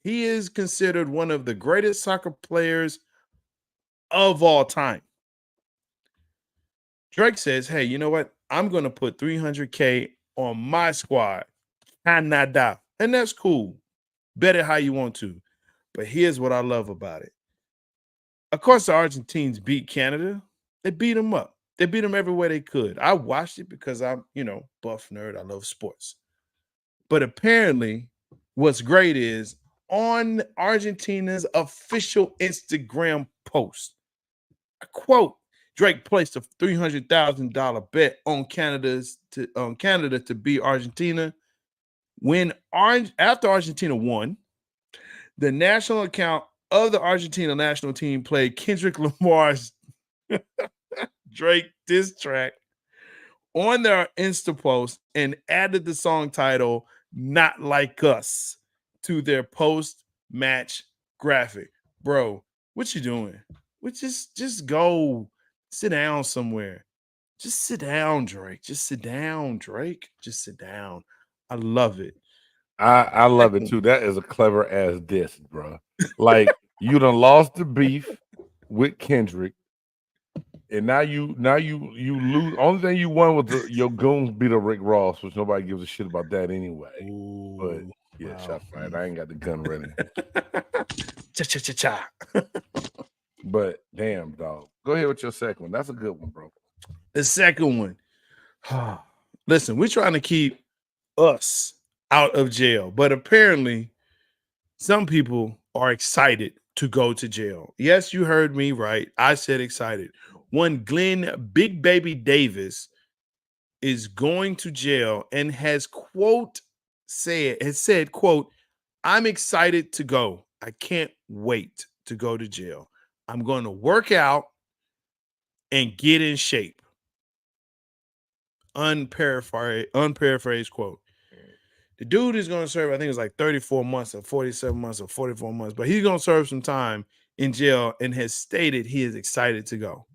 He is considered one of the greatest soccer players of all time. Drake says, hey, you know what? I'm going to put $300K on my squad. Canada. And that's cool. Bet it how you want to. But here's what I love about it. Of course, the Argentines beat Canada. They beat them up. They beat them every way they could. I watched it because I'm, buff nerd. I love sports. But apparently, what's great is on Argentina's official Instagram post, a quote, Drake placed a $300,000 bet on Canada to beat Argentina. After Argentina won, the national account of the Argentina national team played Kendrick Lamar's Drake diss track on their Insta post and added the song title "Not Like Us" to their post-match graphic. Bro, what you doing? Just go sit down somewhere. Just sit down, Drake. Just sit down, Drake. Just sit down. I love it. I love it too. That is a clever ass diss, bro. Like you done lost the beef with Kendrick, and now you lose. Only thing you won was your goons beat up Rick Ross, which nobody gives a shit about that anyway. Ooh, but yeah, wow. shot fired. I ain't got the gun ready. Cha. But damn, dog. Go ahead with your second one. That's a good one, bro. The second one. Listen, we're trying to keep us out of jail, but apparently some people are excited to go to jail. Yes, you heard me right. I said excited. One Glenn Big Baby Davis is going to jail and has said, quote, I'm excited to go. I can't wait to go to jail. I'm going to work out and get in shape. Unparaphrased quote. The dude is going to serve, I think it's like 34 months or 47 months or 44 months, but he's going to serve some time in jail and has stated he is excited to go.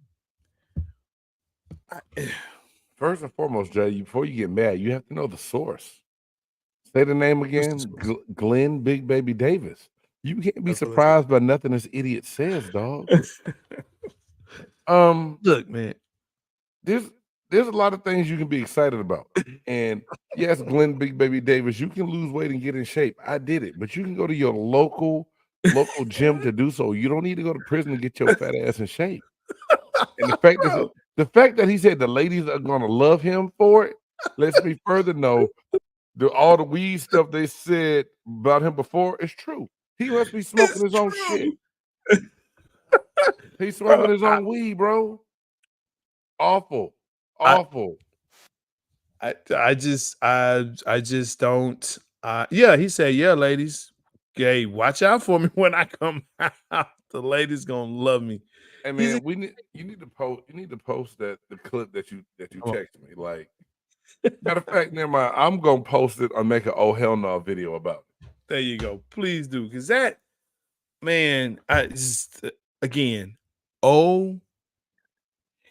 First and foremost, Jay, before you get mad, you have to know the source. Say the name again. Glenn Big Baby Davis. You can't be surprised by nothing this idiot says, dog. Look, man. There's a lot of things you can be excited about. And yes, Glenn Big Baby Davis, you can lose weight and get in shape. I did it, but you can go to your local gym to do so. You don't need to go to prison to get your fat ass in shape. And the fact that he said the ladies are gonna love him for it lets me further know all the weed stuff they said about him before is true. He must be smoking his own shit. He's smoking his own weed, bro. Awful. I just don't. Yeah, he said, yeah, ladies, hey, watch out for me when I come out. The ladies gonna love me. Hey man, you need to post that the clip that you texted me. Like, matter of fact, never mind. I'm gonna post it or make an oh hell no video about it. There you go. Please do, because that man, again, oh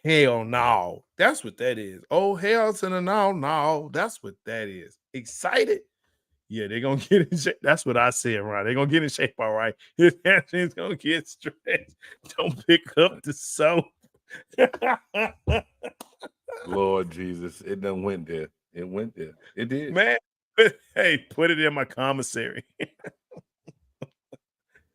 hell no. That's what that is. Oh hell to the no. That's what that is. Excited? Yeah, they're gonna get in shape. That's what I said, right? They're gonna get in shape, all right. His hamstrings gonna get stretched. Don't pick up the soap. Lord Jesus, it done went there. It went there. It did. Man, hey, put it in my commissary.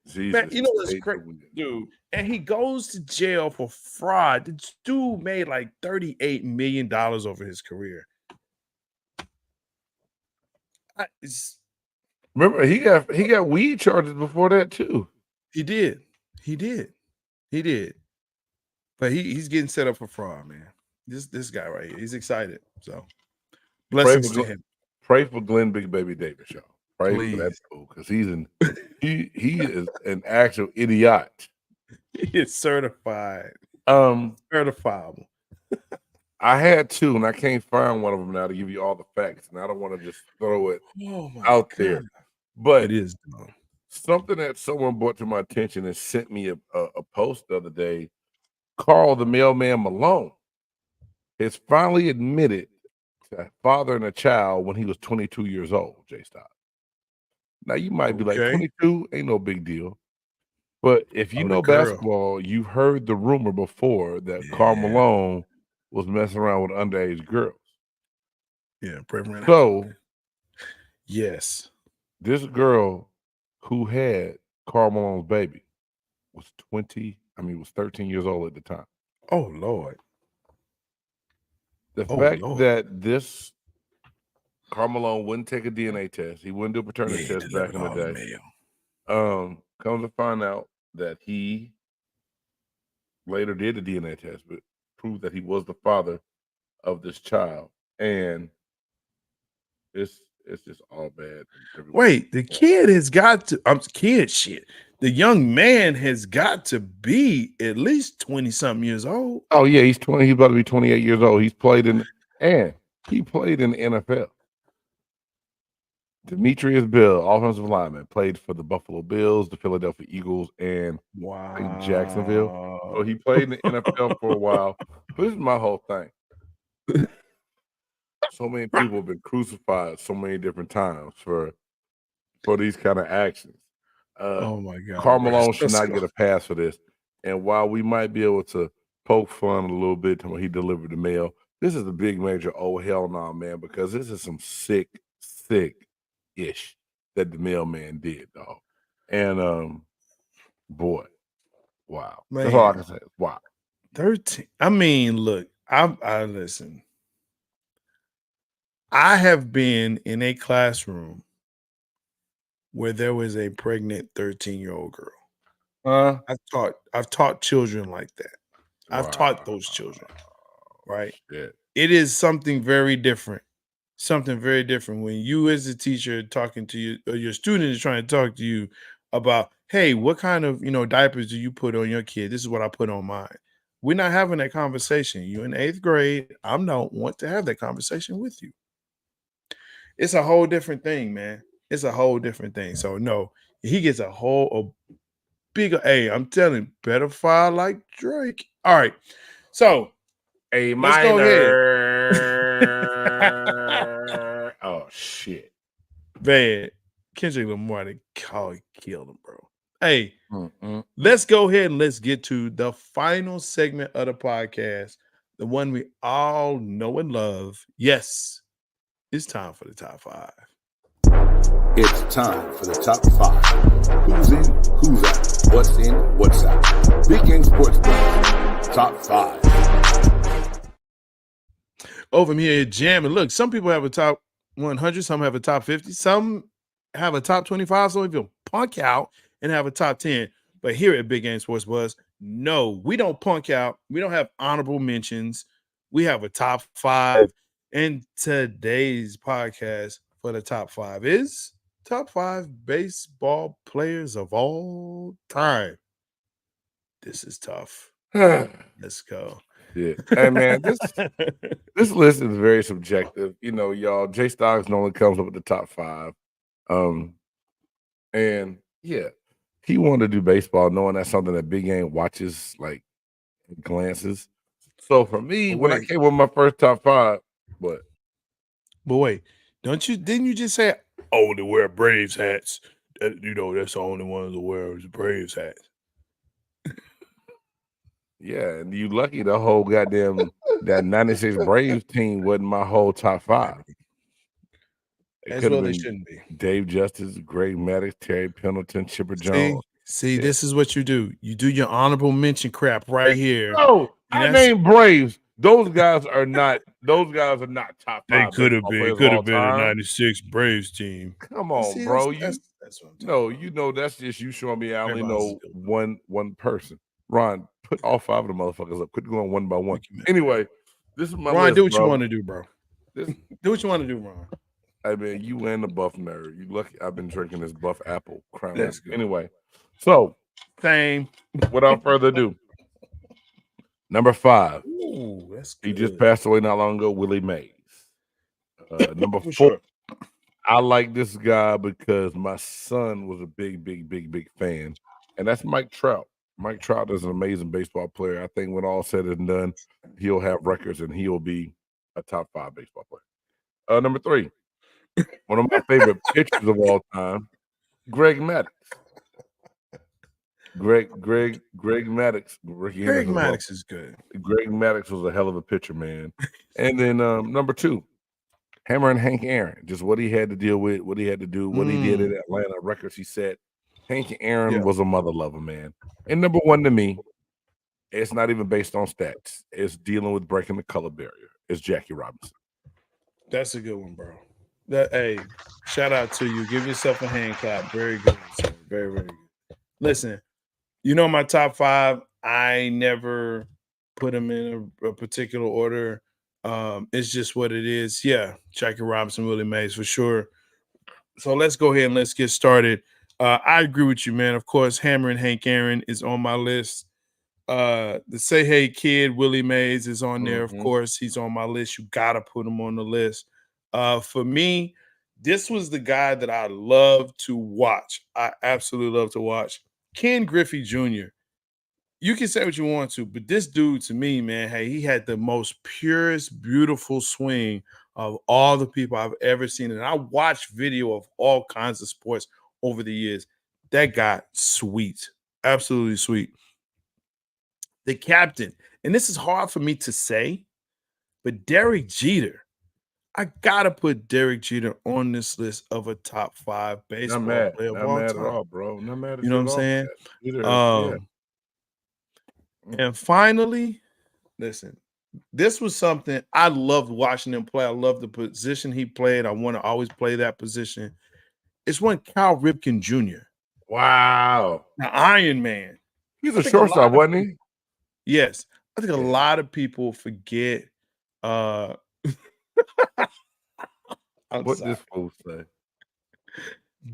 Jesus, man, you know what's crazy, dude? And he goes to jail for fraud. This dude made like $38 million over his career. Remember, he got weed charges before that too. He did. But he's getting set up for fraud, man. This guy right here, he's excited. So blessings to him. Pray for Glenn Big Baby Davis, y'all. Pray for that fool, because he is an actual idiot. He is certified. Certifiable. I had two, and I can't find one of them now to give you all the facts, and I don't want to just throw it out there. But it is. something that someone brought to my attention and sent me a post the other day. Carl the Mailman Malone has finally admitted to fathering a child when he was 22 years old, J-Stop. Now, you might be like, 22 ain't no big deal. But if you know basketball, you've heard the rumor before that Karl Malone was messing around with underage girls. Yeah, so yes, this girl who had Karl Malone's baby was 13 years old at the time. Oh Lord. The fact that this Karl Malone wouldn't take a DNA test, he wouldn't do a paternity test back in the day. Comes to find out that he later did a DNA test, but proved that he was the father of this child, and it's just all bad. Wait, the kid has got to. Shit. The young man has got to be at least 20-something years old. Oh yeah, he's 20. He's about to be 28 years old. He played in the NFL. Demetrius Bill, offensive lineman, played for the Buffalo Bills, the Philadelphia Eagles, and Jacksonville. So he played in the NFL for a while. But this is my whole thing. So many people have been crucified so many different times for these kind of actions. Oh my God! Karl Malone should not get a pass for this. And while we might be able to poke fun a little bit when he delivered the mail, this is a big major oh hell no, man, because this is some sick-ish that the mailman did, dog. And boy, wow. Man, that's all I can say. Wow. 13. I mean, look, I listen. I have been in a classroom where there was a pregnant 13-year-old girl. I've taught children like that. I've taught those children, right? Shit. It is something very different. Something very different when you as a teacher talking to you, or your student is trying to talk to you about, hey, what kind of diapers do you put on your kid? This is what I put on mine. We're not having that conversation. You're in 8th grade. I don't want to have that conversation with you. It's a whole different thing, man. It's a whole different thing. So no, he gets a bigger A. I'm telling you, better file like Drake. All right. So A let's go ahead. Oh shit. Man, Kendrick Lamar killed him, bro. Hey, let's go ahead and let's get to the final segment of the podcast, the one we all know and love. Yes, it's time for the top 5. It's time for the top 5. Who's in, who's out, what's in, what's out. Big Game Sports Buzz, top 5. Over here jamming. Look, some people have a top 100, some have a top 50, some have a top 25, so if you punk out and have a top 10. But here at Big Game Sports Buzz, no, we don't punk out. We don't have honorable mentions. We have a top 5. And today's podcast for the top 5 is top 5 baseball players of all time. This is tough. Let's go. Yeah. Hey man, this list is very subjective. Y'all, Jay Stocks normally comes up with the top 5. And yeah, he wanted to do baseball knowing that's something that Big Game watches, like glances. So for me, when I came with my first top 5, but wait, didn't you just say I only wear Braves hats? That's the only ones that wear Braves hats. Yeah, and you lucky the whole goddamn that 96 Braves team wasn't my whole top 5. As well they shouldn't be. Dave Justice, Greg Maddux, Terry Pendleton, Chipper Jones. See, this is what you do. You do your honorable mention crap right here. No, I named Braves. Those guys are not top 5. They could have been a 96 Braves team. Come on, bro. That's what I'm talking about. That's just you showing me I only know one person. Ron, put all 5 of the motherfuckers up. Quit going one by one. Anyway, this is my Ron, list, do what bro. you want to do, bro. Do what you want to do, Ron. I mean, you and the Buff nerd. You lucky I've been drinking this Buff Apple Crown. Anyway, so same. Without further ado, number 5. Ooh, that's good. He just passed away not long ago. Willie Mays. Number 4. Sure. I like this guy because my son was a big fan, and that's Mike Trout. Mike Trout is an amazing baseball player. I think when all said and done, he'll have records and he'll be a top 5 baseball player. Number 3, one of my favorite pitchers of all time, Greg Maddux. Greg Maddux. Greg Maddux is good. Greg Maddux was a hell of a pitcher, man. And then number 2, Hammer and Hank Aaron. Just what he had to deal with, what he had to do, what he did in Atlanta, records he set. Hank Aaron was a mother lover, man. And number 1 to me, it's not even based on stats. It's dealing with breaking the color barrier. It's Jackie Robinson. That's a good one, bro. Hey, shout out to you. Give yourself a hand clap. Very good, sir. Very, very good. Listen, you know my top 5. I never put them in a particular order. It's just what it is. Yeah, Jackie Robinson, Willie Mays for sure. So let's go ahead and let's get started. I agree with you, man. Of course, Hammer and Hank Aaron is on my list. The Say Hey Kid, Willie Mays is on there. Of course, he's on my list. You gotta put him on the list. For me, this was the guy that I love to watch. I absolutely love to watch. Ken Griffey Jr. You can say what you want to, but this dude to me, man, hey, he had the most purest, beautiful swing of all the people I've ever seen. And I watched video of all kinds of sports over the years. That guy, sweet. Absolutely sweet. The captain, and this is hard for me to say, but Derek Jeter. I gotta put Derek Jeter on this list of a top 5 baseball player of all time. Not mad at all, bro. Not mad at you know what I'm saying? Jeter, And finally, listen, this was something I loved watching him play. I love the position he played. I want to always play that position. It's when Cal Ripken Jr. Wow. The Iron Man. He's a shortstop, wasn't he? Yes. I think a lot of people forget what this fool say?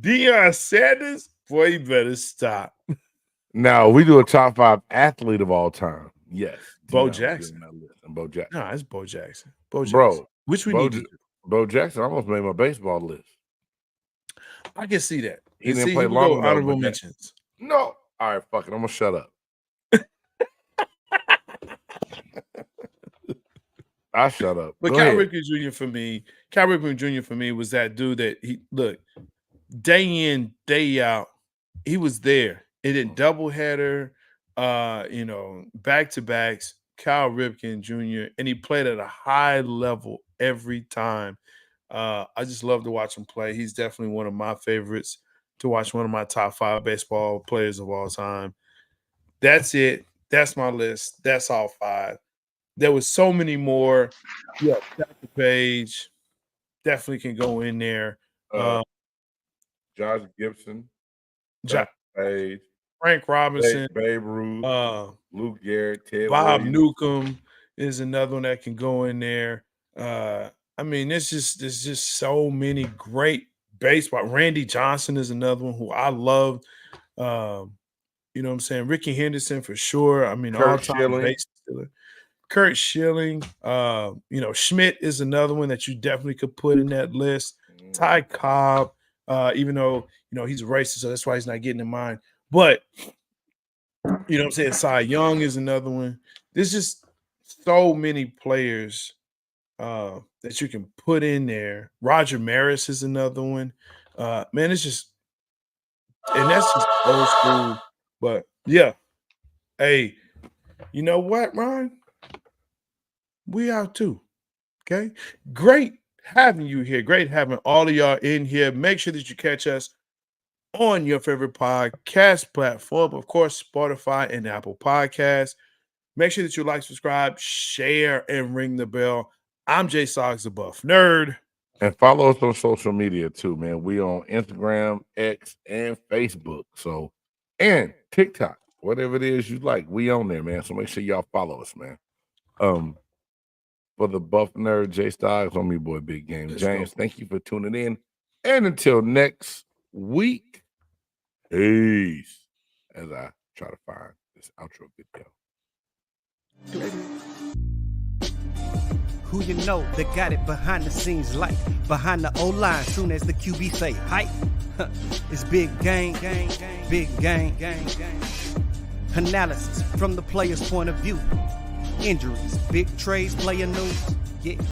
Deion Sanders, boy, you better stop. Now we do a top 5 athlete of all time. Yes, Bo Jackson. Bo Jackson. No, it's Bo Jackson. Bo Jackson. Bro, which we need to do. Bo Jackson almost made my baseball list. I can see that. He didn't play long. Honorable mentions. No. All right, fuck it. I'm gonna shut up. I shut up. But Cal Ripken Jr. for me was that dude that he look day in, day out, he was there. It did doubleheader, back-to-backs, Cal Ripken Jr., and he played at a high level every time. I just love to watch him play. He's definitely one of my favorites to watch, one of my top 5 baseball players of all time. That's it. That's my list. That's all 5. There was so many more. Yeah, Dr. Page definitely can go in there. Josh Gibson, Dr. Page, Frank Robinson, Babe Ruth, Luke Garrett, Ted Bob Williams. Newcomb is another one that can go in there. I mean, there's just so many great baseball. Randy Johnson is another one who I loved. You know what I'm saying? Ricky Henderson for sure. I mean, all-time base stealer. Kurt Schilling, Schmidt is another one that you definitely could put in that list. Ty Cobb, even though, he's a racist, so that's why he's not getting in mind. But, you know what I'm saying? Cy Young is another one. There's just so many players that you can put in there. Roger Maris is another one. Man, it's just – and that's just old school. But, yeah. Hey, you know what, Ron? We out too. Okay. Great having you here. Great having all of y'all in here. Make sure that you catch us on your favorite podcast platform. Of course, Spotify and Apple Podcasts. Make sure that you like, subscribe, share, and ring the bell. I'm Jay Soggs, the Buff Nerd. And follow us on social media too, man. We on Instagram, X, and Facebook. So, and TikTok, whatever it is you like, we on there, man. So make sure y'all follow us, man. For the Buff Nerd, Jay Styles, on me boy, Big Game James. Thank you for tuning in. And until next week, peace. As I try to find this outro video. Who you know that got it behind the scenes like behind the O-line soon as the QB say hype? It's big gang, big gang. Analysis from the player's point of view. Injuries, big trades, player news. Yeah.